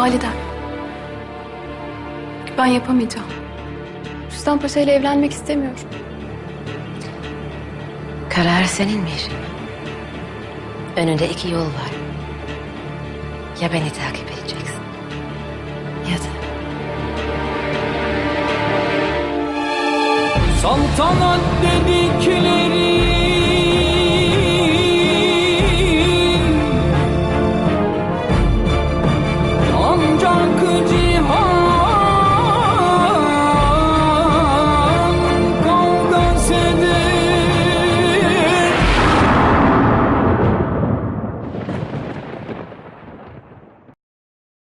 Validem. Ben yapamayacağım. Rüstem Paşa ile evlenmek istemiyorum. Karar senin Mir. Önünde iki yol var. Ya beni takip edeceksin ya da... Saltanat dedikleri